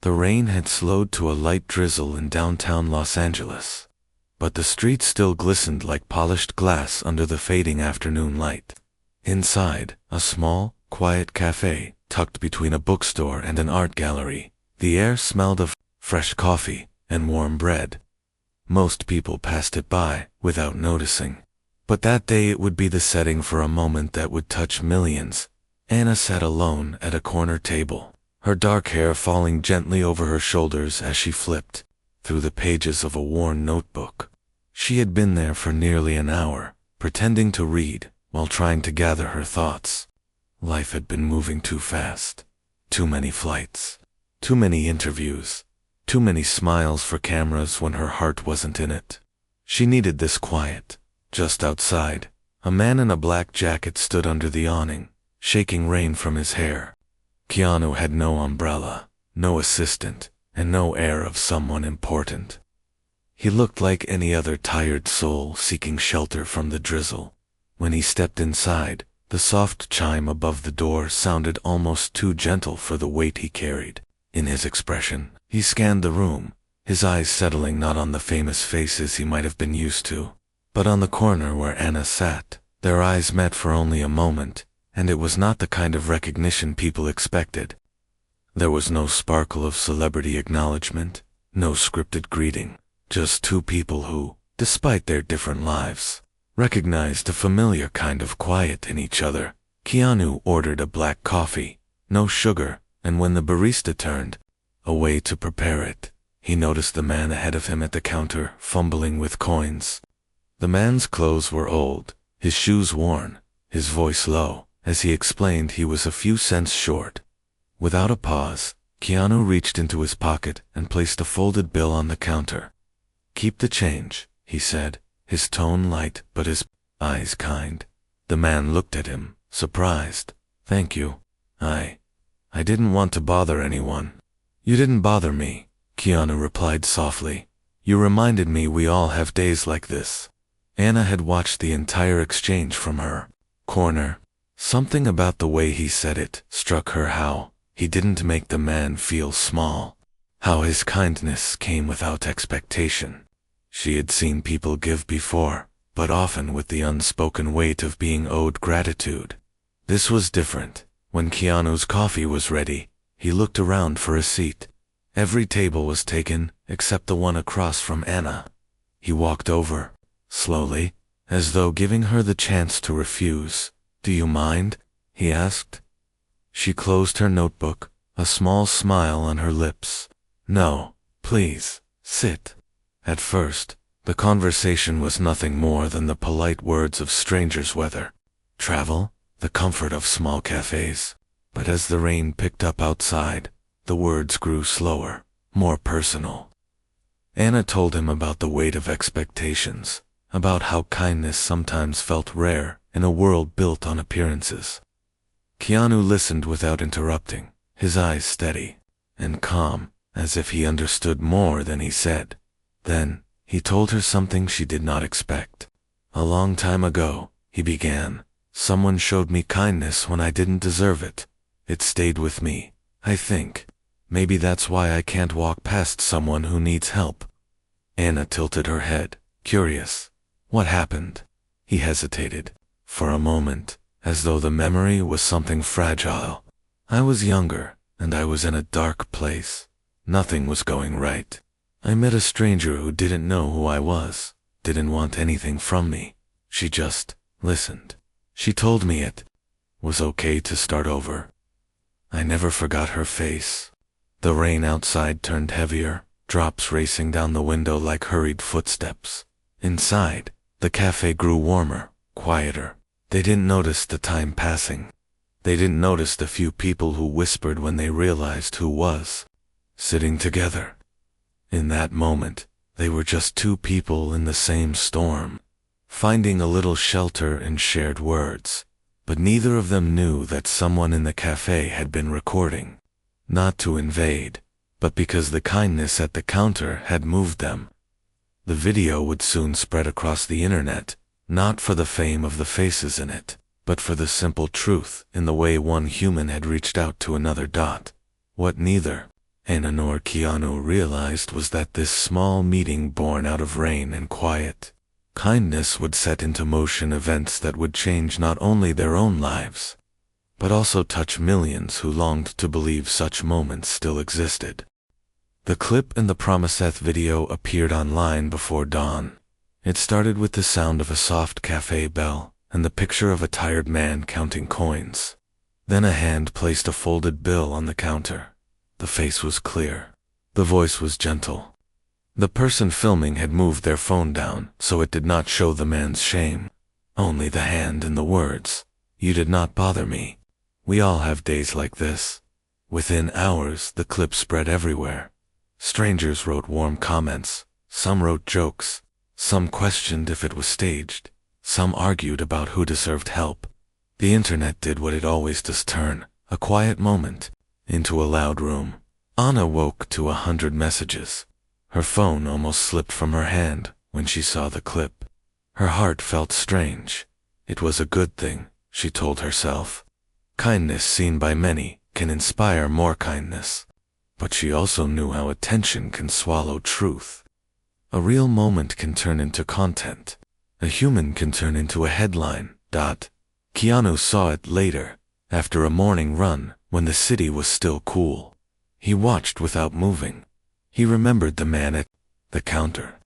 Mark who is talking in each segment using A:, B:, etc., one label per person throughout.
A: The rain had slowed to a light drizzle in downtown Los Angeles, but the streets still glistened like polished glass under the fading afternoon light. Inside, a small, quiet café, tucked between a bookstore and an art gallery, the air smelled of fresh coffee and warm bread. Most people passed it by without noticing, but that day it would be the setting for a moment that would touch millions. Anna sat alone at a corner table, her dark hair falling gently over her shoulders as she flipped through the pages of a worn notebook. She had been there for nearly an hour, pretending to read while trying to gather her thoughts. Life had been moving too fast. Too many flights, too many interviews, too many smiles for cameras when her heart wasn't in it. She needed this quiet. Just outside, a man in a black jacket stood under the awning, shaking rain from his hair. Keanu had no umbrella, no assistant, and no air of someone important. He looked like any other tired soul seeking shelter from the drizzle. When he stepped inside, the soft chime above the door sounded almost too gentle for the weight he carried. In his expression, he scanned the room, his eyes settling not on the famous faces he might have been used to, but on the corner where Anna sat. Their eyes met for only a moment, and it was not the kind of recognition people expected. There was no sparkle of celebrity acknowledgement, no scripted greeting, just two people who, despite their different lives, recognized a familiar kind of quiet in each other. Keanu ordered a black coffee, no sugar, and when the barista turned away to prepare it, he noticed the man ahead of him at the counter fumbling with coins. The man's clothes were old, his shoes worn, his voice low, as he explained he was a few cents short. Without a pause, Keanu reached into his pocket and placed a folded bill on the counter. "Keep the change," he said, his tone light but his eyes kind. The man looked at him, surprised. "Thank you. I didn't want to bother anyone." "You didn't bother me," Keanu replied softly. "You reminded me we all have days like this." Anna had watched the entire exchange from her corner. Something about the way he said it struck her, how he didn't make the man feel small, how his kindness came without expectation. She had seen people give before, but often with the unspoken weight of being owed gratitude. This was different. When Keanu's coffee was ready, he looked around for a seat. Every table was taken, except the one across from Anna. He walked over, slowly, as though giving her the chance to refuse. "Do you mind?" he asked. She closed her notebook, a small smile on her lips. "No, please, sit." At first, the conversation was nothing more than the polite words of strangers, weather, travel, the comfort of small cafes. But as the rain picked up outside, the words grew slower, more personal. Anna told him about the weight of expectations, about how kindness sometimes felt rare in a world built on appearances. Keanu listened without interrupting, his eyes steady and calm, as if he understood more than he said. Then, he told her something she did not expect. "A long time ago," he began, "someone showed me kindness when I didn't deserve it. It stayed with me, I think. Maybe that's why I can't walk past someone who needs help." Anna tilted her head, curious. "What happened?" He hesitated, for a moment, as though the memory was something fragile. "I was younger, and I was in a dark place. Nothing was going right. I met a stranger who didn't know who I was, didn't want anything from me. She just listened. She told me it was okay to start over." I never forgot her face. The rain outside turned heavier, drops racing down the window like hurried footsteps. Inside, the cafe grew warmer, quieter. They didn't notice the time passing. They didn't notice the few people who whispered when they realized who was sitting together. In that moment, they were just two people in the same storm, finding a little shelter in shared words. But neither of them knew that someone in the cafe had been recording. Not to invade, but because the kindness at the counter had moved them. The video would soon spread across the internet, not for the fame of the faces in it, but for the simple truth in the way one human had reached out to another. What neither Anna Keanu realized was that this small meeting born out of rain and quiet kindness would set into motion events that would change not only their own lives, but also touch millions who longed to believe such moments still existed. The clip in the Promiseth video appeared online before dawn. It started with the sound of a soft cafe bell and the picture of a tired man counting coins. Then a hand placed a folded bill on the counter. The face was clear. The voice was gentle. The person filming had moved their phone down, so it did not show the man's shame. Only the hand and the words, "You did not bother me. We all have days like this." Within hours, the clip spread everywhere. Strangers wrote warm comments. Some wrote jokes. Some questioned if it was staged. Some argued about who deserved help. The internet did what it always does, turn a quiet moment into a loud room. Anna woke to 100 messages. Her phone almost slipped from her hand when she saw the clip. Her heart felt strange. It was a good thing, she told herself. Kindness seen by many can inspire more kindness. But she also knew how attention can swallow truth. A real moment can turn into content. A human can turn into a headline. Keanu saw it later, after a morning run, when the city was still cool. He watched without moving. He remembered the man at the counter.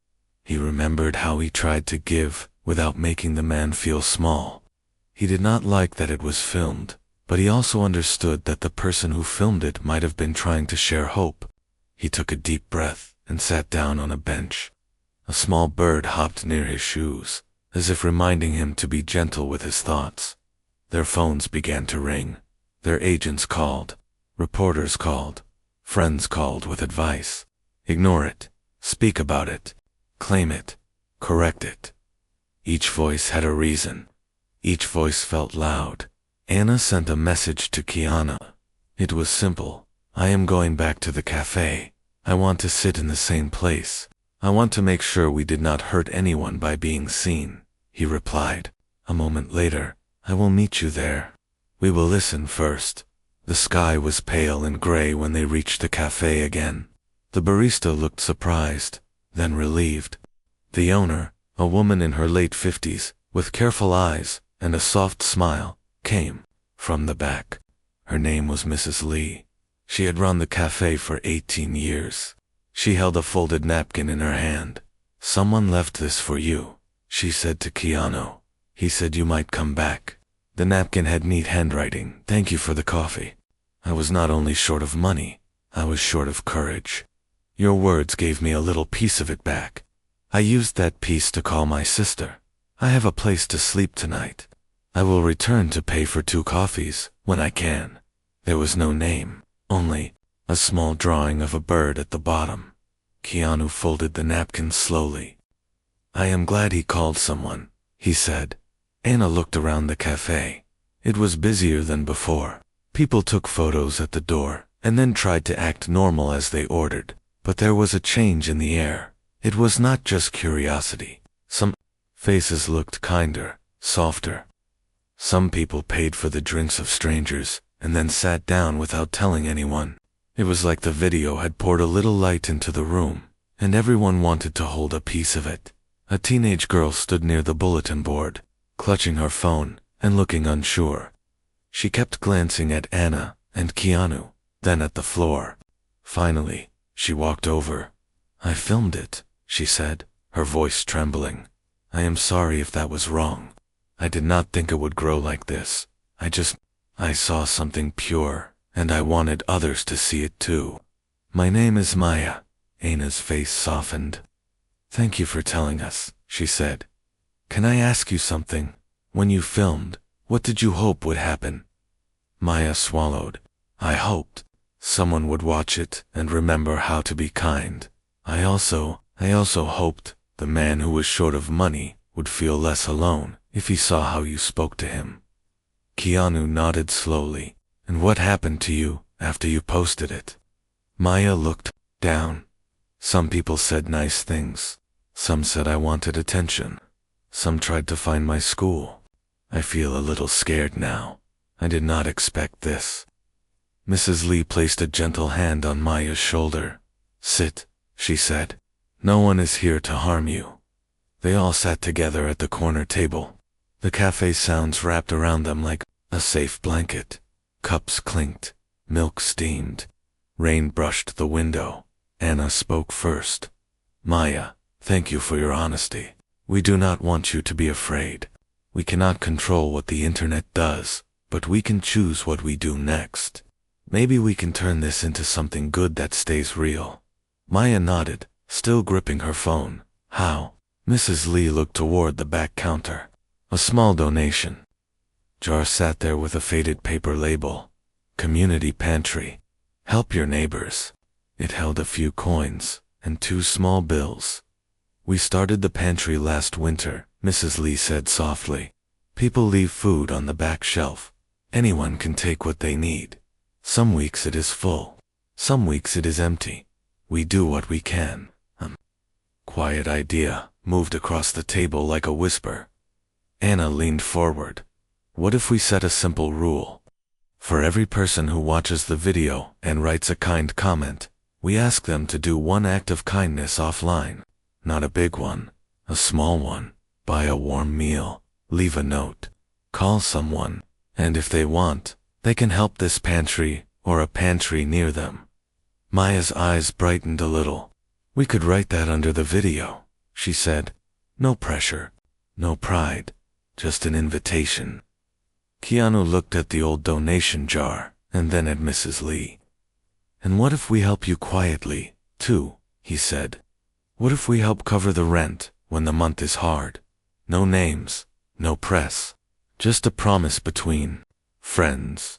A: He remembered how he tried to give without making the man feel small. He did not like that it was filmed, but he also understood that the person who filmed it might have been trying to share hope. He took a deep breath and sat down on a bench. A small bird hopped near his shoes, as if reminding him to be gentle with his thoughts. Their phones began to ring. Their agents called. Reporters called. Friends called with advice. Ignore it. Speak about it. Claim it. Correct it. Each voice had a reason. Each voice felt loud. Anna sent a message to Keanu. It was simple. "I am going back to the cafe. I want to sit in the same place. I want to make sure we did not hurt anyone by being seen," he replied. A moment later, "I will meet you there. We will listen first." The sky was pale and gray when they reached the cafe again. The barista looked surprised, then relieved. The owner, a woman in her late 50s, with careful eyes and a soft smile, came from the back. Her name was Mrs. Lee. She had run the cafe for 18 years. She held a folded napkin in her hand. "Someone left this for you," she said to Keanu. "He said you might come back." The napkin had neat handwriting. "Thank you for the coffee. I was not only short of money, I was short of courage. Your words gave me a little piece of it back. I used that piece to call my sister. I have a place to sleep tonight. I will return to pay for 2 coffees when I can." There was no name, only a small drawing of a bird at the bottom. Keanu folded the napkin slowly. "I am glad he called someone," he said. Anna looked around the cafe. It was busier than before. People took photos at the door, and then tried to act normal as they ordered. But there was a change in the air. It was not just curiosity. Some faces looked kinder, softer. Some people paid for the drinks of strangers, and then sat down without telling anyone. It was like the video had poured a little light into the room, and everyone wanted to hold a piece of it. A teenage girl stood near the bulletin board, clutching her phone and looking unsure. She kept glancing at Anna and Keanu, then at the floor. Finally, she walked over. "I filmed it," she said, her voice trembling. "I am sorry if that was wrong. I did not think it would grow like this. I saw something pure, and I wanted others to see it too." "My name is Maya." Anna's face softened. "Thank you for telling us," she said. "Can I ask you something? When you filmed, what did you hope would happen?" Maya swallowed. "I hoped someone would watch it and remember how to be kind. I also hoped the man who was short of money would feel less alone if he saw how you spoke to him." Keanu nodded slowly. "And what happened to you after you posted it?" Maya looked down. "Some people said nice things. Some said I wanted attention. Some tried to find my school. I feel a little scared now. I did not expect this." Mrs. Lee placed a gentle hand on Maya's shoulder. "Sit," she said. "No one is here to harm you." They all sat together at the corner table. The cafe sounds wrapped around them like a safe blanket. Cups clinked, milk steamed, rain brushed the window. Anna spoke first. "Maya, thank you for your honesty. We do not want you to be afraid. We cannot control what the internet does, but we can choose what we do next. Maybe we can turn this into something good that stays real." Maya nodded, still gripping her phone. "How?" Mrs. Lee looked toward the back counter. "A small donation." Jar sat there with a faded paper label. "Community pantry. Help your neighbors." It held a few coins and 2 small bills. "We started the pantry last winter," Mrs. Lee said softly. "People leave food on the back shelf. Anyone can take what they need. Some weeks it is full. Some weeks it is empty. We do what we can." Quiet idea moved across the table like a whisper. Anna leaned forward. "What if we set a simple rule? For every person who watches the video and writes a kind comment, we ask them to do one act of kindness offline. Not a big one, a small one. Buy a warm meal, leave a note, call someone, and if they want, they can help this pantry or a pantry near them." Maya's eyes brightened a little. "We could write that under the video," she said. "No pressure, no pride, just an invitation." Keanu looked at the old donation jar and then at Mrs. Lee. "And what if we help you quietly, too?" he said. "What if we help cover the rent when the month is hard? No names, no press, just a promise between friends."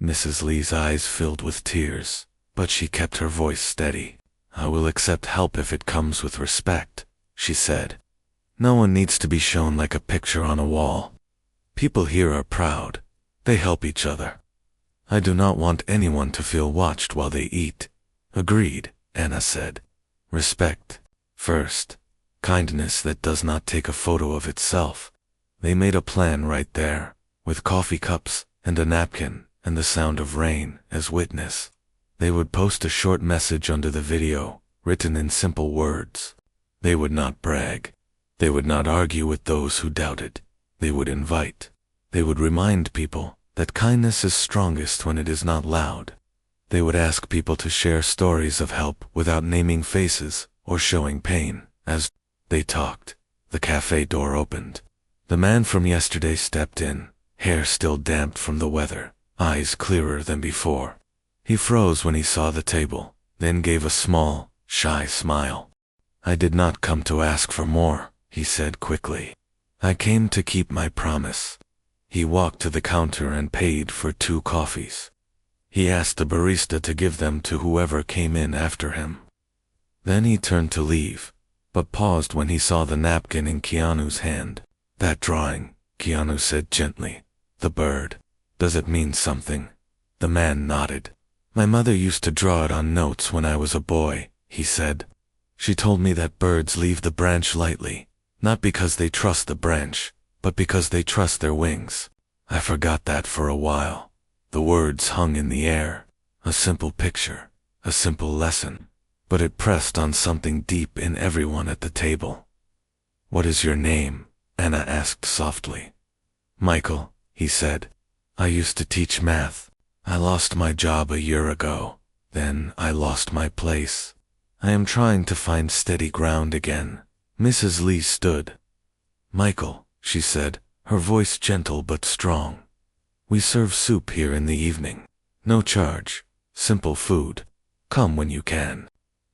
A: Mrs. Lee's eyes filled with tears, but she kept her voice steady. "I will accept help if it comes with respect," she said. "No one needs to be shown like a picture on a wall. People here are proud. They help each other. I do not want anyone to feel watched while they eat." "Agreed," Anna said. "Respect first. Kindness that does not take a photo of itself." They made a plan right there, with coffee cups and a napkin and the sound of rain as witness. They would post a short message under the video, written in simple words. They would not brag. They would not argue with those who doubted. They would invite. They would remind people that kindness is strongest when it is not loud. They would ask people to share stories of help without naming faces or showing pain. As they talked, the cafe door opened. The man from yesterday stepped in, hair still damp from the weather, eyes clearer than before. He froze when he saw the table, then gave a small, shy smile. "I did not come to ask for more," he said quickly. "I came to keep my promise." He walked to the counter and paid for 2 coffees. He asked the barista to give them to whoever came in after him. Then he turned to leave, but paused when he saw the napkin in Keanu's hand. "That drawing," Keanu said gently. "The bird. Does it mean something?" The man nodded. "My mother used to draw it on notes when I was a boy," he said. "She told me that birds leave the branch lightly, not because they trust the branch, but because they trust their wings." I forgot that for a while. The words hung in the air. A simple picture, a simple lesson, but it pressed on something deep in everyone at the table. "What is your name?" Anna asked softly. "Michael," he said. "I used to teach math. I lost my job a year ago. Then I lost my place. I am trying to find steady ground again." Mrs. Lee stood. "Michael," she said, her voice gentle but strong. "We serve soup here in the evening. No charge. Simple food. Come when you can.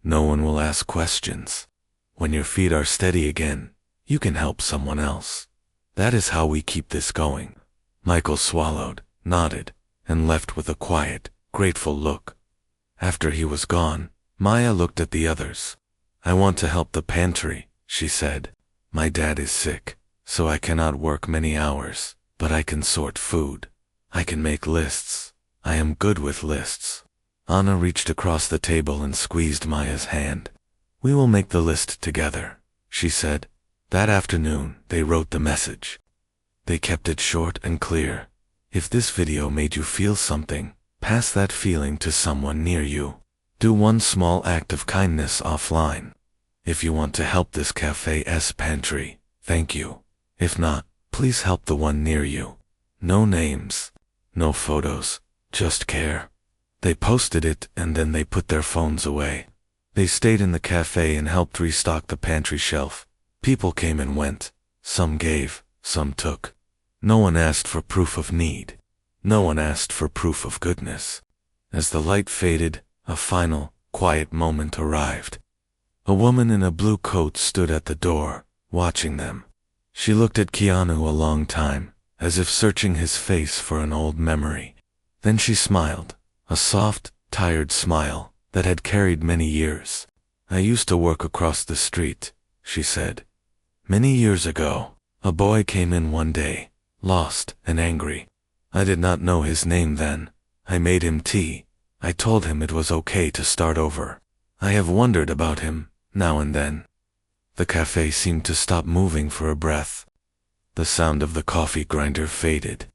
A: No one will ask questions. When your feet are steady again, you can help someone else. That is how we keep this going." Michael swallowed, nodded, and left with a quiet, grateful look. After he was gone, Maya looked at the others. "I want to help the pantry," she said. "My dad is sick, so I cannot work many hours, but I can sort food. I can make lists. I am good with lists." Anna reached across the table and squeezed Maya's hand. "We will make the list together," she said. That afternoon, they wrote the message. They kept it short and clear. "If this video made you feel something, Pass that feeling to someone near you. Do one small act of kindness offline. If you want to help this cafe's pantry, thank you. If not, please help the one near you. No names, no photos, just care. They posted it and then they put their phones away. They stayed in the cafe and helped restock the pantry shelf. People came and went. Some gave, some took. No one asked for proof of need. No one asked for proof of goodness. As the light faded, a final, quiet moment arrived. A woman in a blue coat stood at the door, watching them. She looked at Keanu a long time, as if searching his face for an old memory. Then she smiled, a soft, tired smile that had carried many years. I used to work across the street, she said. Many years ago, a boy came in one day, lost and angry. I did not know his name then. I made him tea. I told him it was okay to start over. I have wondered about him, now and then. The cafe seemed to stop moving for a breath. The sound of the coffee grinder faded.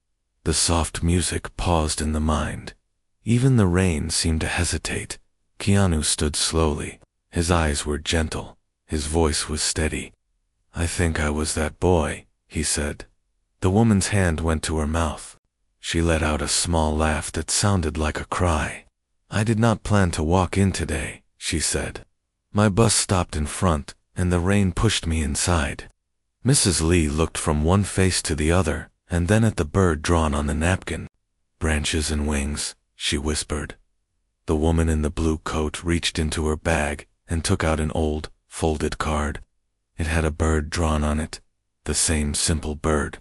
A: The soft music paused in the mind. Even the rain seemed to hesitate. Keanu stood slowly. His eyes were gentle. His voice was steady. I think I was that boy, he said. The woman's hand went to her mouth. She let out a small laugh that sounded like a cry. I did not plan to walk in today, she said. My bus stopped in front, and the rain pushed me inside. Mrs. Lee looked from one face to the other, and then at the bird drawn on the napkin. Branches and wings, she whispered. The woman in the blue coat reached into her bag and took out an old, folded card. It had a bird drawn on it, the same simple bird.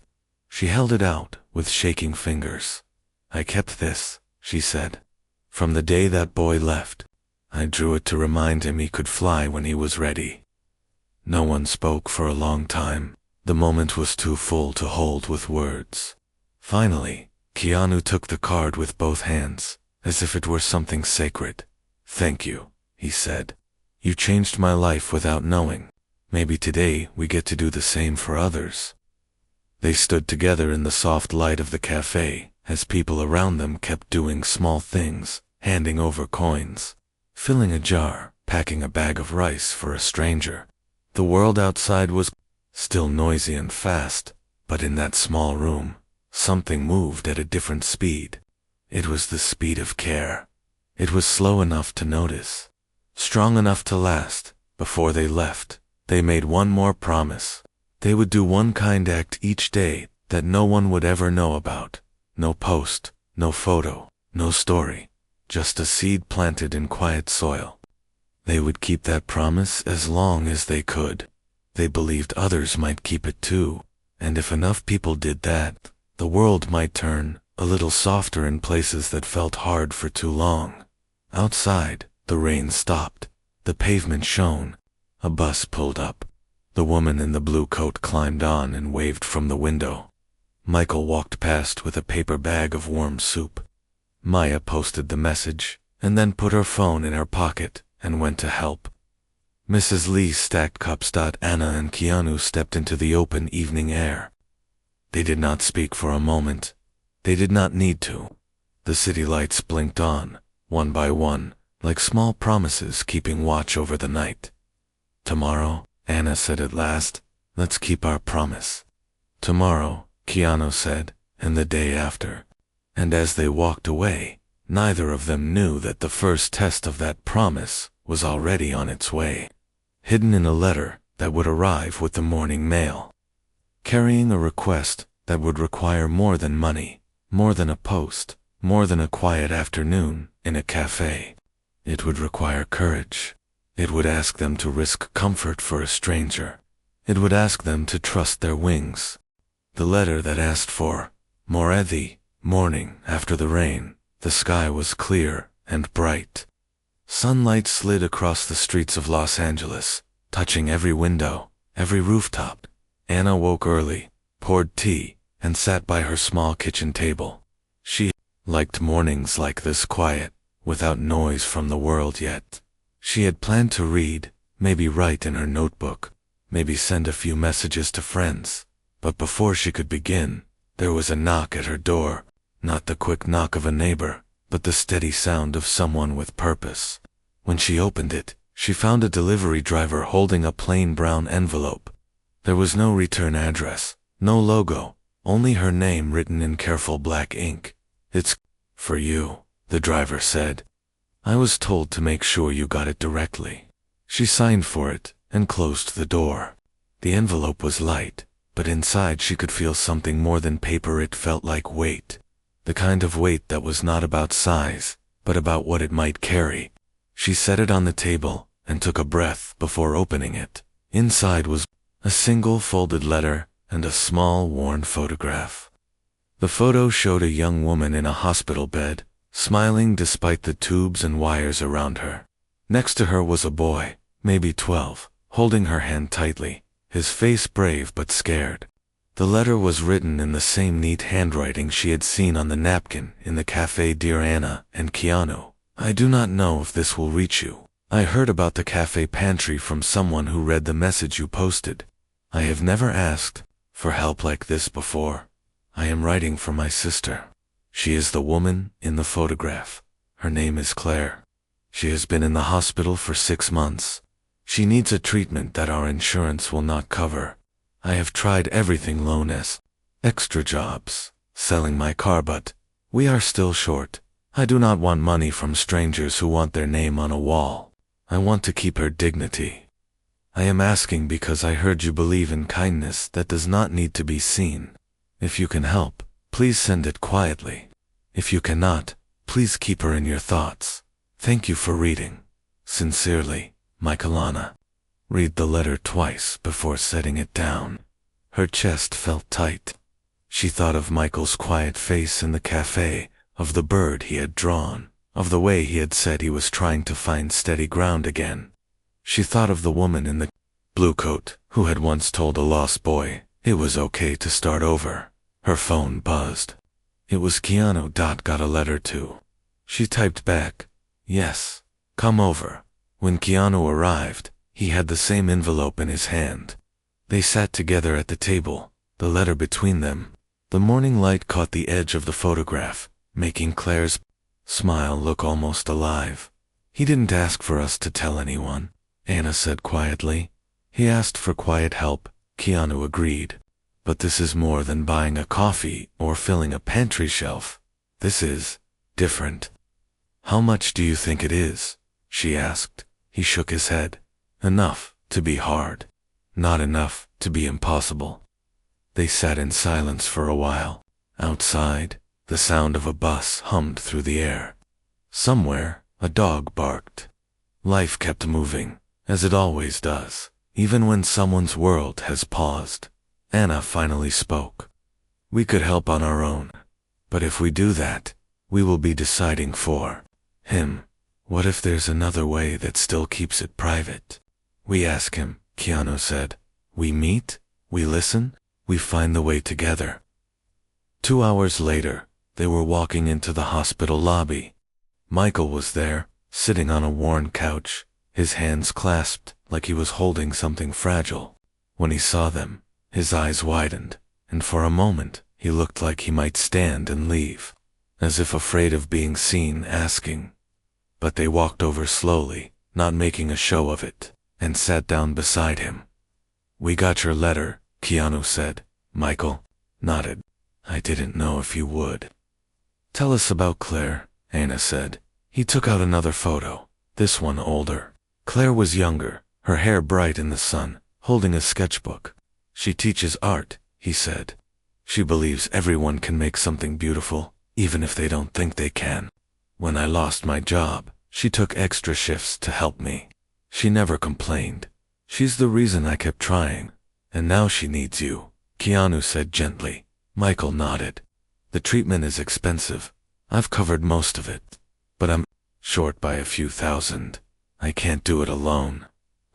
A: She held it out with shaking fingers. I kept this, she said. From the day that boy left, I drew it to remind him he could fly when he was ready. No one spoke for a long time. The moment was too full to hold with words. Finally, Keanu took the card with both hands, as if it were something sacred. Thank you, he said. You changed my life without knowing. Maybe today we get to do the same for others. They stood together in the soft light of the cafe, as people around them kept doing small things, handing over coins, filling a jar, packing a bag of rice for a stranger. The world outside was still noisy and fast, but in that small room, something moved at a different speed. It was the speed of care. It was slow enough to notice, strong enough to last. Before they left, they made one more promise. They would do one kind act each day that no one would ever know about. No post, no photo, no story, just a seed planted in quiet soil. They would keep that promise as long as they could. They believed others might keep it too, and if enough people did that, the world might turn a little softer in places that felt hard for too long. Outside, the rain stopped. The pavement shone. A bus pulled up. The woman in the blue coat climbed on and waved from the window. Michael walked past with a paper bag of warm soup. Maya posted the message, and then put her phone in her pocket and went to help. Mrs. Lee stacked cups. Anna and Keanu stepped into the open evening air. They did not speak for a moment. They did not need to. The city lights blinked on, one by one, like small promises keeping watch over the night. Tomorrow, Anna said at last, let's keep our promise. Tomorrow, Keanu said, and the day after. And as they walked away, neither of them knew that the first test of that promise was already on its way, hidden in a letter that would arrive with the morning mail, carrying a request that would require more than money, more than a post, more than a quiet afternoon in a cafe. It would require courage. It would ask them to risk comfort for a stranger. It would ask them to trust their wings. The letter that asked for Morethi, morning after the rain. The sky was clear and bright. Sunlight slid across the streets of Los Angeles, touching every window, every rooftop. Anna woke early, poured tea, and sat by her small kitchen table. She liked mornings like this, quiet, without noise from the world yet. She had planned to read, maybe write in her notebook, maybe send a few messages to friends. But before she could begin, there was a knock at her door, not the quick knock of a neighbor, but the steady sound of someone with purpose. When she opened it, she found a delivery driver holding a plain brown envelope. There was no return address, no logo, only her name written in careful black ink. "It's for you," the driver said. "I was told to make sure you got it directly." She signed for it and closed the door. The envelope was light, but inside she could feel something more than paper. It felt like weight. The kind of weight that was not about size, but about what it might carry. She set it on the table and took a breath before opening it. Inside was a single folded letter and a small worn photograph. The photo showed a young woman in a hospital bed, smiling despite the tubes and wires around her. Next to her was a boy, maybe 12, holding her hand tightly, his face brave but scared. The letter was written in the same neat handwriting she had seen on the napkin in the café. "Dear Anna and Keanu, I do not know if this will reach you. I heard about the café pantry from someone who read the message you posted. I have never asked for help like this before. I am writing for my sister. She is the woman in the photograph. Her name is Claire. She has been in the hospital for 6 months. She needs a treatment that our insurance will not cover. I have tried everything, loans, extra jobs, selling my car, but we are still short. I do not want money from strangers who want their name on a wall. I want to keep her dignity. I am asking because I heard you believe in kindness that does not need to be seen. If you can help, please send it quietly. If you cannot, please keep her in your thoughts. Thank you for reading. Sincerely, Michaelana." Read the letter twice before setting it down. Her chest felt tight. She thought of Michael's quiet face in the café, of the bird he had drawn, of the way he had said he was trying to find steady ground again. She thought of the woman in the blue coat who had once told a lost boy it was okay to start over. Her phone buzzed. It was Keanu. Got a letter too. She typed back, "Yes, come over." When Keanu arrived, he had the same envelope in his hand. They sat together at the table, the letter between them. The morning light caught the edge of the photograph, making Claire's smile look almost alive. "He didn't ask for us to tell anyone," Anna said quietly. "He asked for quiet help," Keanu agreed. "But this is more than buying a coffee or filling a pantry shelf. This is different." "How much do you think it is?" she asked. He shook his head. "Enough to be hard. Not enough to be impossible." They sat in silence for a while. Outside, the sound of a bus hummed through the air. Somewhere, a dog barked. Life kept moving, as it always does, even when someone's world has paused. Anna finally spoke. "We could help on our own. But if we do that, we will be deciding for him. What if there's another way that still keeps it private? We ask him," Keanu said. "We meet, we listen, we find the way together." 2 hours later, they were walking into the hospital lobby. Michael was there, sitting on a worn couch, his hands clasped like he was holding something fragile. When he saw them, his eyes widened, and for a moment he looked like he might stand and leave, as if afraid of being seen asking. But they walked over slowly, not making a show of it, and sat down beside him. "We got your letter," Keanu said. Michael nodded. "I didn't know if you would." "Tell us about Claire," Anna said. He took out another photo, this one older. Claire was younger, her hair bright in the sun, holding a sketchbook. "She teaches art," he said. "She believes everyone can make something beautiful, even if they don't think they can. When I lost my job, she took extra shifts to help me. She never complained. She's the reason I kept trying. And now she needs you," Keanu said gently. Michael nodded. "The treatment is expensive. I've covered most of it. But I'm short by a few thousand. I can't do it alone.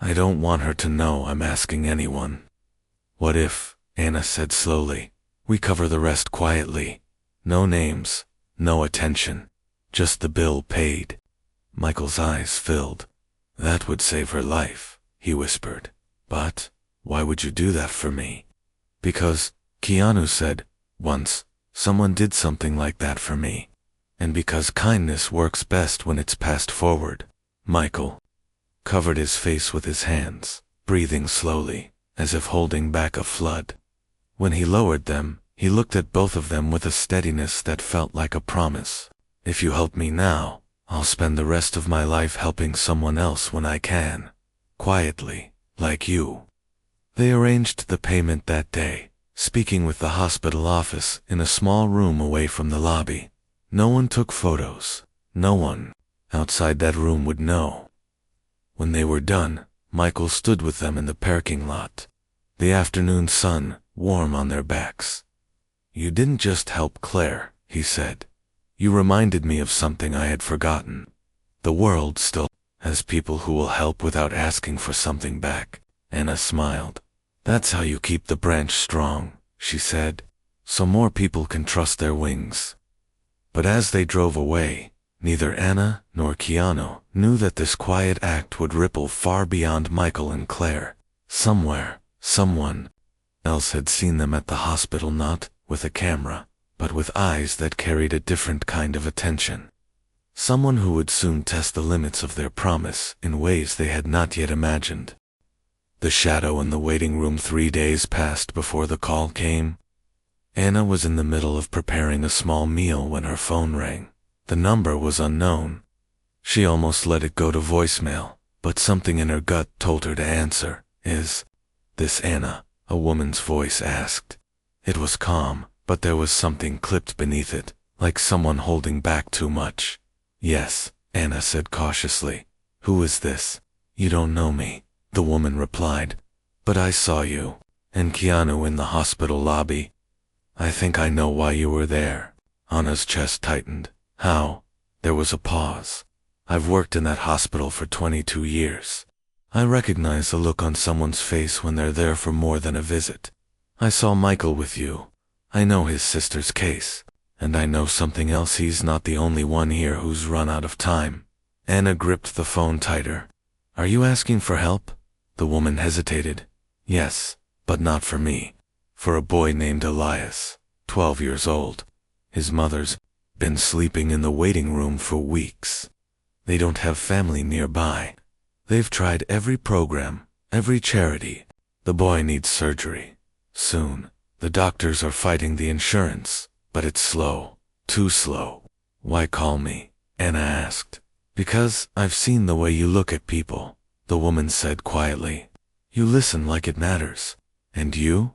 A: I don't want her to know I'm asking anyone." "What if," Anna said slowly, "we cover the rest quietly? No names, no attention, just the bill paid." Michael's eyes filled. "That would save her life," he whispered. "But why would you do that for me?" "Because," Keanu said, "once, someone did something like that for me. And because kindness works best when it's passed forward. Michael covered his face with his hands, breathing slowly, as if holding back a flood. When he lowered them, he looked at both of them with a steadiness that felt like a promise. If you help me now, I'll spend the rest of my life helping someone else when I can. Quietly, like you. They arranged the payment that day, speaking with the hospital office in a small room away from the lobby. No one took photos. No one outside that room would know. When they were done, Michael stood with them in the parking lot. The afternoon sun, warm on their backs. You didn't just help Claire, he said. You reminded me of something I had forgotten. The world still has people who will help without asking for something back. Anna smiled. That's how you keep the branch strong, she said, so more people can trust their wings. But as they drove away, neither Anna nor Keanu knew that this quiet act would ripple far beyond Michael and Claire. Somewhere, someone else had seen them at the hospital, not with a camera, but with eyes that carried a different kind of attention. Someone who would soon test the limits of their promise in ways they had not yet imagined. The shadow in the waiting room. 3 days passed before the call came. Anna was in the middle of preparing a small meal when her phone rang. The number was unknown. She almost let it go to voicemail, but something in her gut told her to answer. Is this Anna? A woman's voice asked. It was calm, but there was something clipped beneath it, like someone holding back too much. Yes, Anna said cautiously. Who is this? You don't know me, the woman replied. But I saw you and Keanu in the hospital lobby. I think I know why you were there. Anna's chest tightened. How? There was a pause. I've worked in that hospital for 22 years. I recognize the look on someone's face when they're there for more than a visit. I saw Michael with you. I know his sister's case. And I know something else. He's not the only one here who's run out of time. Anna gripped the phone tighter. Are you asking for help? The woman hesitated. Yes, but not for me. For a boy named Elias, 12 years old. His mother's been sleeping in the waiting room for weeks. They don't have family nearby. They've tried every program, every charity. The boy needs surgery. Soon. The doctors are fighting the insurance, but it's slow. Too slow. Why call me? Anna asked. Because I've seen the way you look at people, the woman said quietly. You listen like it matters. And you?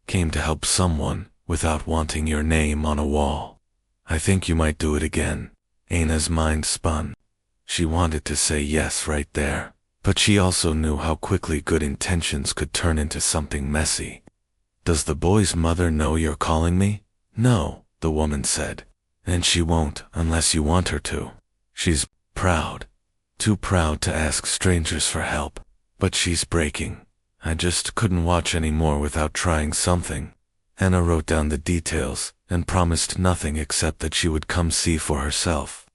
A: Came to help someone without wanting your name on a wall. I think you might do it again. Anna's mind spun. She wanted to say yes right there, but she also knew how quickly good intentions could turn into something messy. Does the boy's mother know you're calling me? No, the woman said. And she won't unless you want her to. She's proud. Too proud to ask strangers for help. But she's breaking. I just couldn't watch anymore without trying something. Anna wrote down the details and promised nothing except that she would come see for herself.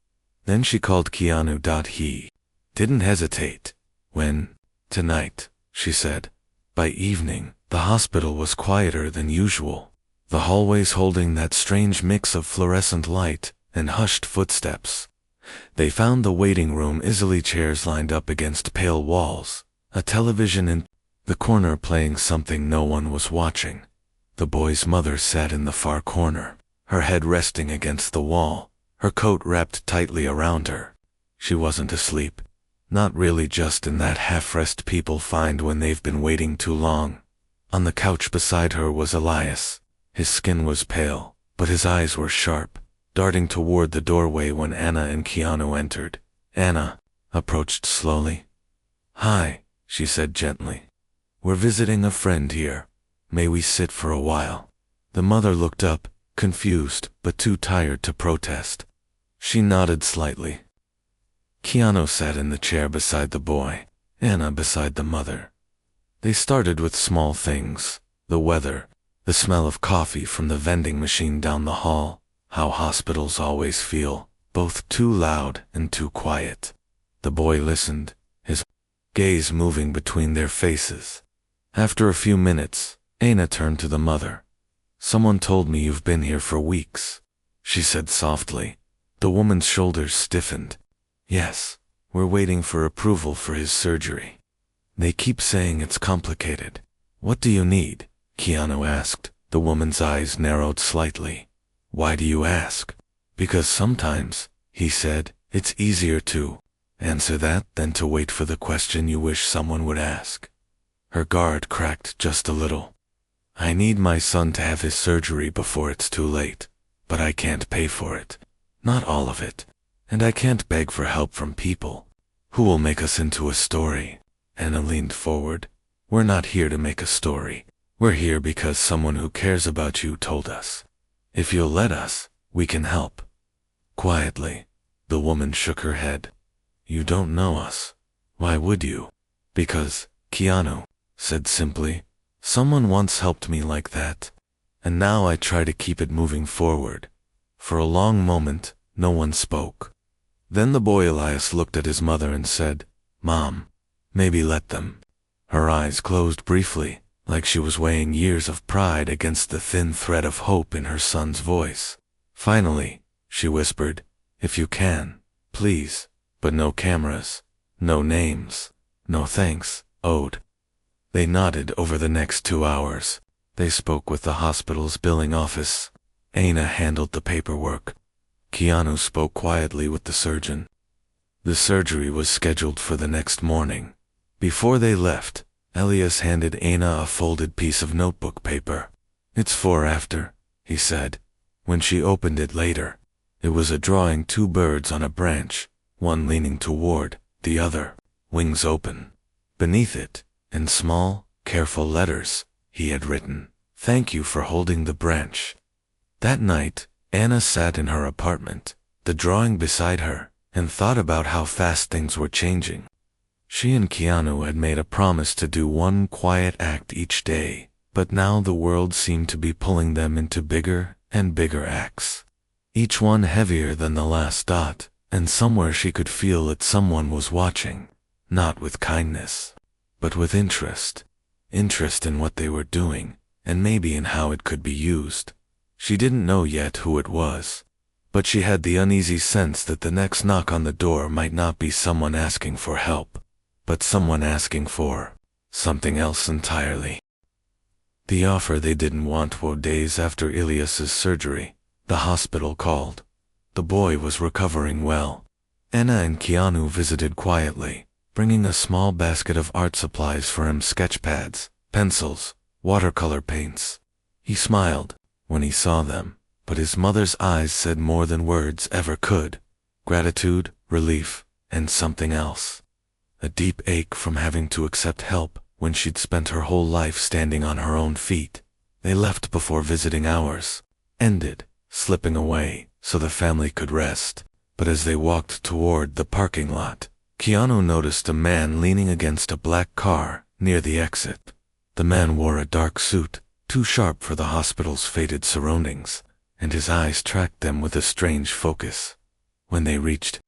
A: Then she called Keanu. He didn't hesitate. When? Tonight, she said. By evening, the hospital was quieter than usual. The hallways holding that strange mix of fluorescent light and hushed footsteps. They found the waiting room easily, chairs lined up against pale walls, a television in the corner playing something no one was watching. The boy's mother sat in the far corner, her head resting against the wall, her coat wrapped tightly around her. She wasn't asleep. Not really, just in that half-rest people find when they've been waiting too long. On the couch beside her was Elias. His skin was pale, but his eyes were sharp, darting toward the doorway when Anna and Keanu entered. Anna approached slowly. Hi, she said gently. We're visiting a friend here. May we sit for a while? The mother looked up, confused but too tired to protest. She nodded slightly. Keanu sat in the chair beside the boy, Anna beside the mother. They started with small things, the weather, the smell of coffee from the vending machine down the hall, how hospitals always feel, both too loud and too quiet. The boy listened, his gaze moving between their faces. After a few minutes, Anna turned to the mother. Someone told me you've been here for weeks, she said softly. The woman's shoulders stiffened. Yes, we're waiting for approval for his surgery. They keep saying it's complicated. What do you need? Keanu asked. The woman's eyes narrowed slightly. Why do you ask? Because sometimes, he said, it's easier to answer that than to wait for the question you wish someone would ask. Her guard cracked just a little. I need my son to have his surgery before it's too late, but I can't pay for it. Not all of it. And I can't beg for help from people who will make us into a story. Anna leaned forward. We're not here to make a story. We're here because someone who cares about you told us. If you'll let us, we can help. Quietly, the woman shook her head. You don't know us. Why would you? Because, Keanu said simply, someone once helped me like that. And now I try to keep it moving forward. For a long moment, no one spoke. Then the boy Elias looked at his mother and said, Mom, maybe let them. Her eyes closed briefly, like she was weighing years of pride against the thin thread of hope in her son's voice. Finally, she whispered, if you can, please, but no cameras, no names, no thanks, owed. They nodded over the next 2 hours. They spoke with the hospital's billing office. Anna handled the paperwork. Keanu spoke quietly with the surgeon. The surgery was scheduled for the next morning. Before they left, Elias handed Anna a folded piece of notebook paper. It's for after, he said. When she opened it later, it was a drawing 2 birds on a branch, one leaning toward the other, wings open. Beneath it, in small, careful letters, he had written, Thank you for holding the branch. That night, Anna sat in her apartment, the drawing beside her, and thought about how fast things were changing. She and Keanu had made a promise to do one quiet act each day, but now the world seemed to be pulling them into bigger and bigger acts. Each one heavier than the last dot, and somewhere she could feel that someone was watching, not with kindness, but with interest. Interest in what they were doing, and maybe in how it could be used. She didn't know yet who it was, but she had the uneasy sense that the next knock on the door might not be someone asking for help, but someone asking for something else entirely. The offer they didn't want was days after Elias's surgery. The hospital called. The boy was recovering well. Anna and Keanu visited quietly, bringing a small basket of art supplies for him: sketch pads, pencils, watercolor paints. He smiled when he saw them, but his mother's eyes said more than words ever could: gratitude, relief, and something else. A deep ache from having to accept help when she'd spent her whole life standing on her own feet. They left before visiting hours ended, slipping away so the family could rest. But as they walked toward the parking lot, Keanu noticed a man leaning against a black car near the exit. The man wore a dark suit, too sharp for the hospital's faded surroundings, and his eyes tracked them with a strange focus. When they reached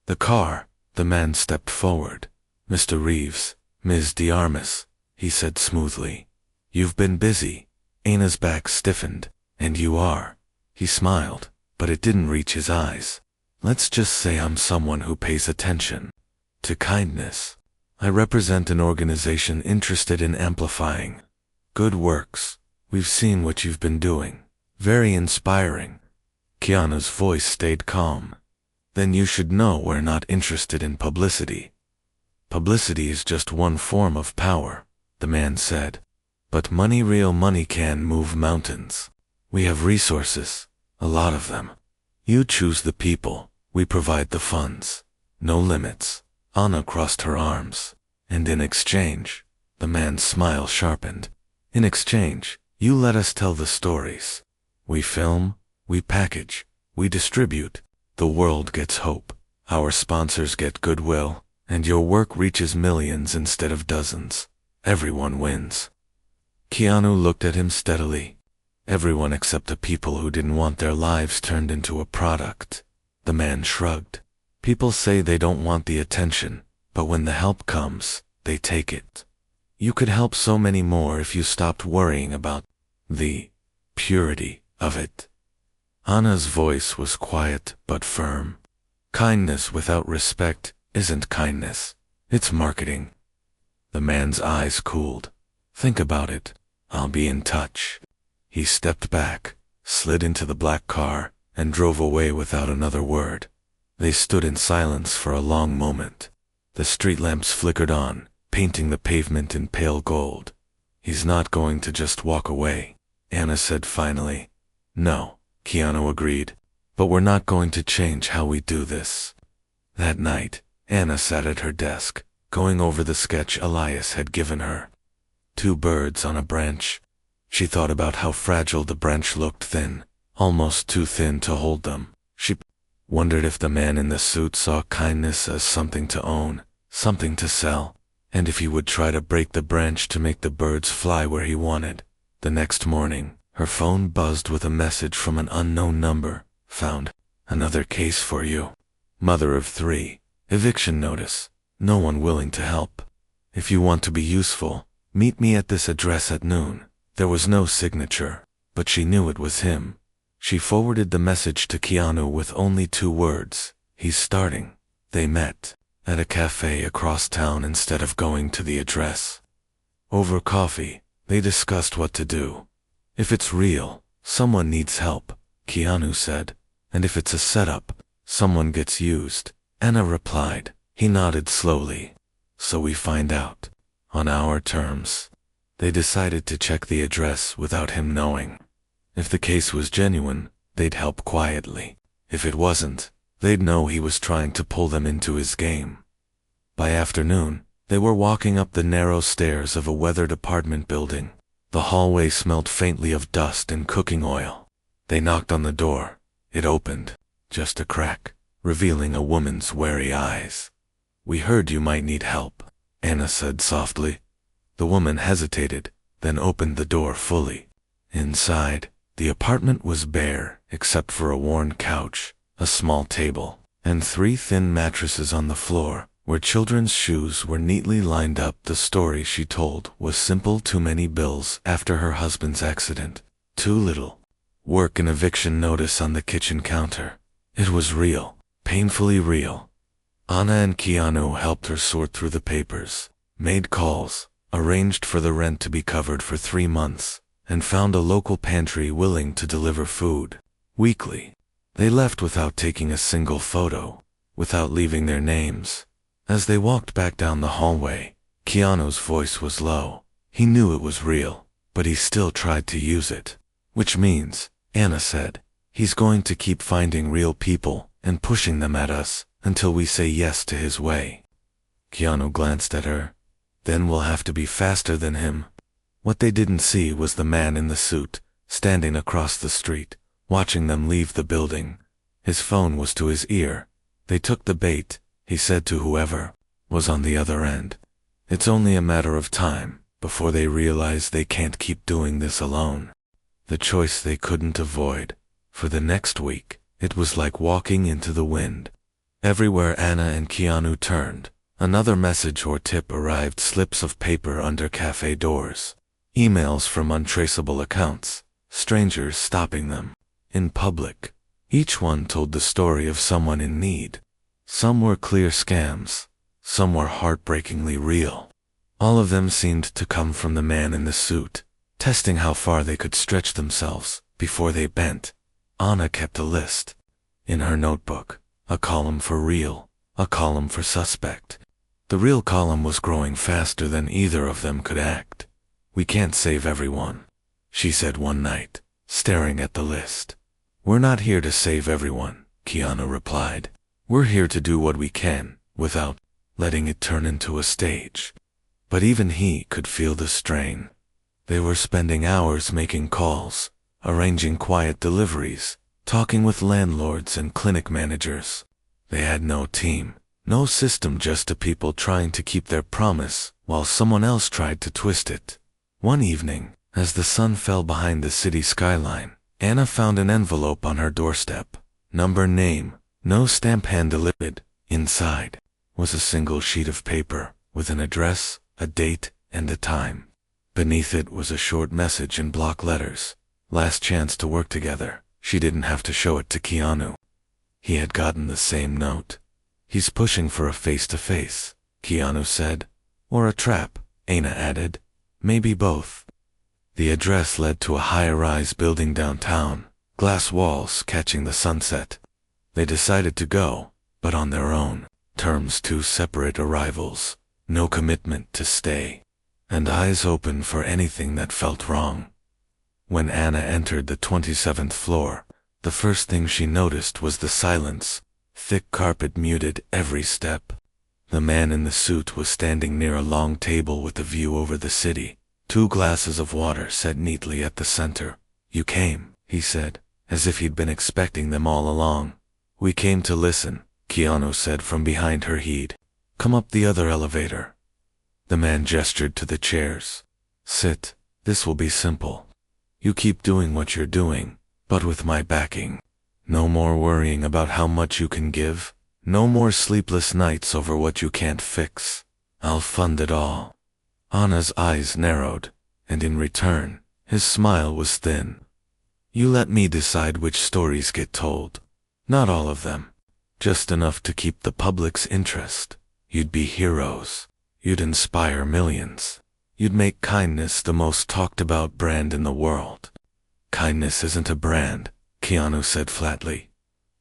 A: the car, the man stepped forward. Mr. Reeves, Ms. de Armas, he said smoothly. You've been busy. Anna's back stiffened. And you are. He smiled, but it didn't reach his eyes. Let's just say I'm someone who pays attention to kindness. I represent an organization interested in amplifying good works. We've seen what you've been doing. Very inspiring. Keanu's voice stayed calm. Then you should know we're not interested in publicity. Publicity is just one form of power, the man said. But money, real money, can move mountains. We have resources, a lot of them. You choose the people, we provide the funds. No limits. Anna crossed her arms. And in exchange, the man's smile sharpened. In exchange, you let us tell the stories. We film, we package, we distribute. The world gets hope. Our sponsors get goodwill, and your work reaches millions instead of dozens. Everyone wins. Keanu looked at him steadily. Everyone except the people who didn't want their lives turned into a product. The man shrugged. People say they don't want the attention, but when the help comes, they take it. You could help so many more if you stopped worrying about the purity of it. Anna's voice was quiet but firm. Kindness without respect isn't kindness. It's marketing. The man's eyes cooled. Think about it. I'll be in touch. He stepped back, slid into the black car, and drove away without another word. They stood in silence for a long moment. The street lamps flickered on, painting the pavement in pale gold. He's not going to just walk away, Anna said finally. No, Keanu agreed. But we're not going to change how we do this. That night, Anna sat at her desk, going over the sketch Elias had given her. 2 birds on a branch. She thought about how fragile the branch looked, thin, almost too thin to hold them. She wondered if the man in the suit saw kindness as something to own, something to sell, and if he would try to break the branch to make the birds fly where he wanted. The next morning, her phone buzzed with a message from an unknown number. Found. Another case for you. Mother of 3. Eviction notice. No one willing to help. If you want to be useful, meet me at this address at noon. There was no signature, but she knew it was him. She forwarded the message to Keanu with only 2 words. He's starting. They met at a café across town instead of going to the address. Over coffee, they discussed what to do. If it's real, someone needs help, Keanu said. And if it's a setup, someone gets used, Anna replied. He nodded slowly. So we find out. On our terms. They decided to check the address without him knowing. If the case was genuine, they'd help quietly. If it wasn't, they'd know he was trying to pull them into his game. By afternoon, they were walking up the narrow stairs of a weathered apartment building. The hallway smelled faintly of dust and cooking oil. They knocked on the door. It opened, just a crack, revealing a woman's wary eyes. We heard you might need help, Anna said softly. The woman hesitated, then opened the door fully. Inside, the apartment was bare, except for a worn couch, a small table, and 3 thin mattresses on the floor, where children's shoes were neatly lined up. The story she told was simple. Too many bills after her husband's accident. Too little. Work and eviction notice on the kitchen counter. It was real, painfully real. Anna and Keanu helped her sort through the papers, made calls, arranged for the rent to be covered for 3 months, and found a local pantry willing to deliver food weekly. They left without taking a single photo, without leaving their names. As they walked back down the hallway, Keanu's voice was low. He knew it was real, but he still tried to use it. Which means, Anna said, he's going to keep finding real people and pushing them at us until we say yes to his way. Keanu glanced at her. Then we'll have to be faster than him. What they didn't see was the man in the suit, standing across the street, watching them leave the building. His phone was to his ear. They took the bait, he said to whoever was on the other end. It's only a matter of time before they realize they can't keep doing this alone. The choice they couldn't avoid. For the next week, it was like walking into the wind. Everywhere Anna and Keanu turned, another message or tip arrived. Slips of paper under cafe doors. Emails from untraceable accounts. Strangers stopping them. In public. Each one told the story of someone in need. Some were clear scams. Some were heartbreakingly real. All of them seemed to come from the man in the suit, testing how far they could stretch themselves before they bent. Anna kept a list. In her notebook, a column for real, a column for suspect. The real column was growing faster than either of them could act. We can't save everyone, she said one night, staring at the list. We're not here to save everyone, Keanu replied. We're here to do what we can, without letting it turn into a stage. But even he could feel the strain. They were spending hours making calls, arranging quiet deliveries, talking with landlords and clinic managers. They had no team, no system, just 2 people trying to keep their promise while someone else tried to twist it. One evening, as the sun fell behind the city skyline, Anna found an envelope on her doorstep. Number, name, no stamp, hand delivered. Inside was a single sheet of paper with an address, a date, and a time. Beneath it was a short message in block letters. Last chance to work together. She didn't have to show it to Keanu. He had gotten the same note. He's pushing for a face-to-face, Keanu said. Or a trap, Ana added. Maybe both. The address led to a high-rise building downtown, glass walls catching the sunset. They decided to go, but on their own terms, 2 separate arrivals, no commitment to stay, and eyes open for anything that felt wrong. When Ana entered the 27th floor, the first thing she noticed was the silence. Thick carpet muted every step. The man in the suit was standing near a long table with a view over the city, 2 glasses of water set neatly at the center. You came, he said, as if he'd been expecting them all along. We came to listen, Keanu said from behind her he'd. Come up the other elevator. The man gestured to the chairs. Sit, this will be simple. You keep doing what you're doing, but with my backing. No more worrying about how much you can give. No more sleepless nights over what you can't fix. I'll fund it all. Ana's eyes narrowed, and in return, his smile was thin. You let me decide which stories get told. Not all of them. Just enough to keep the public's interest. You'd be heroes. You'd inspire millions. You'd make kindness the most talked about brand in the world. Kindness isn't a brand, Keanu said flatly.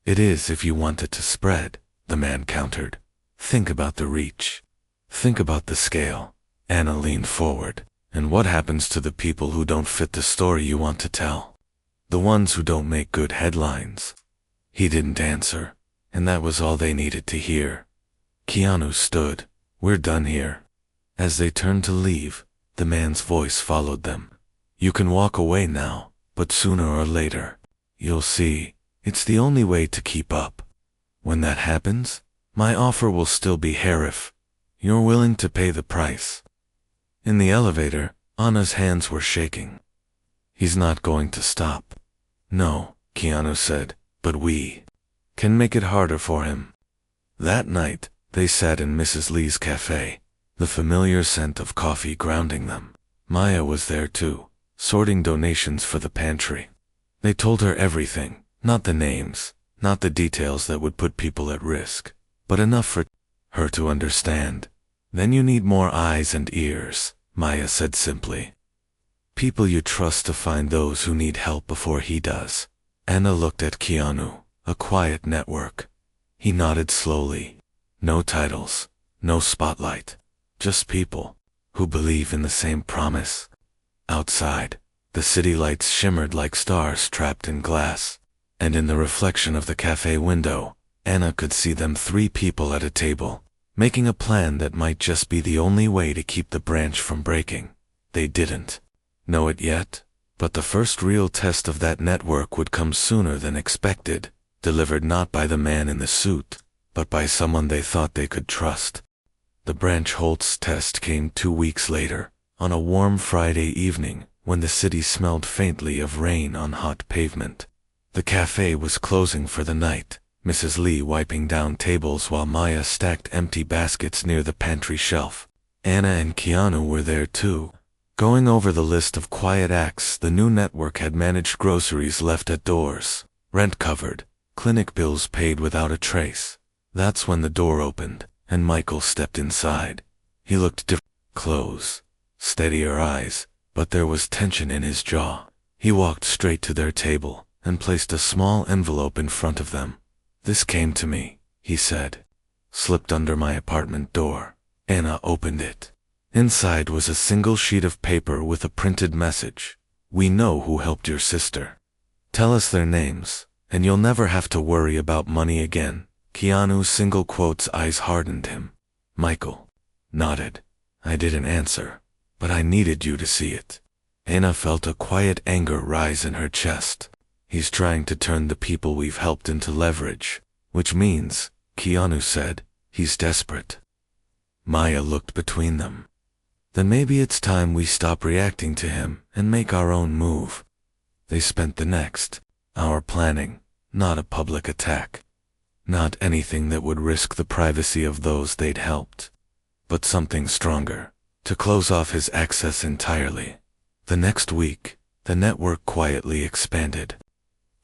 A: It is if you want it to spread, the man countered. Think about the reach. Think about the scale. Ana leaned forward. And what happens to the people who don't fit the story you want to tell? The ones who don't make good headlines. He didn't answer, and that was all they needed to hear. Keanu stood. We're done here. As they turned to leave, the man's voice followed them. You can walk away now, but sooner or later, you'll see, it's the only way to keep up. When that happens, my offer will still be here if you're willing to pay the price. In the elevator, Ana's hands were shaking. He's not going to stop. No, Keanu said, but we can make it harder for him. That night, they sat in Mrs. Lee's café, the familiar scent of coffee grounding them. Maya was there too, sorting donations for the pantry. They told her everything, not the names, not the details that would put people at risk, but enough for her to understand. Then you need more eyes and ears, Maya said simply. People you trust to find those who need help before he does. Ana looked at Keanu, a quiet network. He nodded slowly. No titles, no spotlight, just people who believe in the same promise. Outside, the city lights shimmered like stars trapped in glass, and in the reflection of the cafe window, Ana could see them 3 people at a table, making a plan that might just be the only way to keep the branch from breaking. They didn't know it yet, but the first real test of that network would come sooner than expected, delivered not by the man in the suit, but by someone they thought they could trust. The branch Holtz test came 2 weeks later, on a warm Friday evening, when the city smelled faintly of rain on hot pavement. The cafe was closing for the night, Mrs. Lee wiping down tables while Maya stacked empty baskets near the pantry shelf. Ana and Keanu were there too. Going over the list of quiet acts the new network had managed: groceries left at doors, rent covered, clinic bills paid without a trace. That's when the door opened, and Michael stepped inside. He looked different. Close, steadier eyes, but there was tension in his jaw. He walked straight to their table, and placed a small envelope in front of them. This came to me, he said. Slipped under my apartment door. Ana opened it. Inside was a single sheet of paper with a printed message. We know who helped your sister. Tell us their names, and you'll never have to worry about money again. Keanu's single quote's eyes hardened him. Michael nodded. I didn't answer, but I needed you to see it. Ana felt a quiet anger rise in her chest. He's trying to turn the people we've helped into leverage, which means, Keanu said, he's desperate. Maya looked between them. Then maybe it's time we stop reacting to him and make our own move. They spent the next hour planning, not a public attack. Not anything that would risk the privacy of those they'd helped, but something stronger, to close off his access entirely. The next week, the network quietly expanded.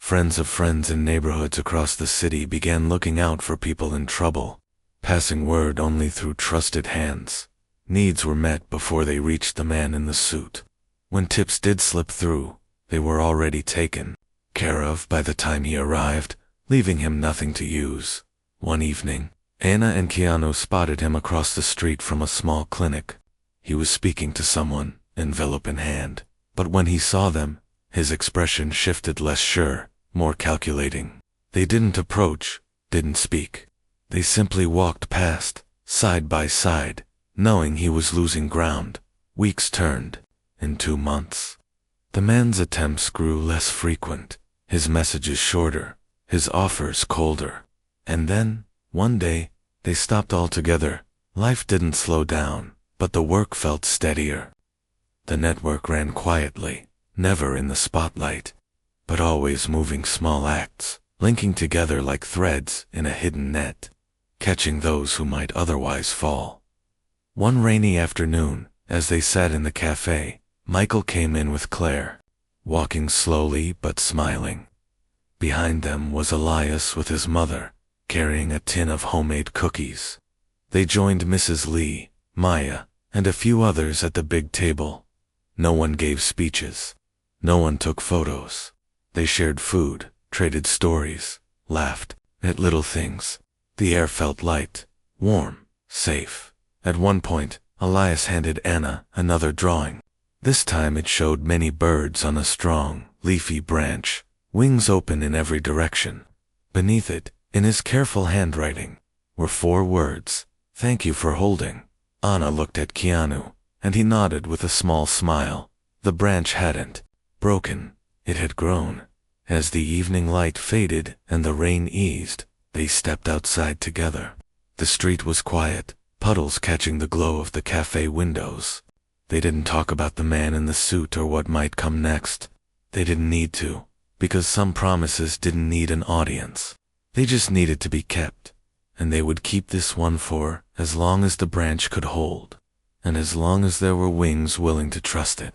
A: Friends of friends in neighborhoods across the city began looking out for people in trouble, passing word only through trusted hands. Needs were met before they reached the man in the suit. When tips did slip through, they were already taken care of by the time he arrived, leaving him nothing to use. One evening, Anna and Keanu spotted him across the street from a small clinic. He was speaking to someone, envelope in hand, but when he saw them, his expression shifted, less sure, more calculating. They didn't approach, didn't speak. They simply walked past, side by side, knowing he was losing ground. Weeks turned into months. The man's attempts grew less frequent, his messages shorter, his offers colder. And then, one day, they stopped altogether. Life didn't slow down, but the work felt steadier. The network ran quietly, never in the spotlight, but always moving small acts, linking together like threads in a hidden net, catching those who might otherwise fall. One rainy afternoon, as they sat in the café, Michael came in with Claire, walking slowly but smiling. Behind them was Elias with his mother, carrying a tin of homemade cookies. They joined Mrs. Lee, Maya, and a few others at the big table. No one gave speeches. No one took photos. They shared food, traded stories, laughed at little things. The air felt light, warm, safe. At one point, Elias handed Anna another drawing. This time it showed many birds on a strong, leafy branch, wings open in every direction. Beneath it, in his careful handwriting, were 4 words: "Thank you for holding." Anna looked at Keanu, and he nodded with a small smile. The branch hadn't broken, it had grown. As the evening light faded and the rain eased, they stepped outside together. The street was quiet, puddles catching the glow of the cafe windows. They didn't talk about the man in the suit or what might come next. They didn't need to, because some promises didn't need an audience. They just needed to be kept, and they would keep this one for as long as the branch could hold, and as long as there were wings willing to trust it.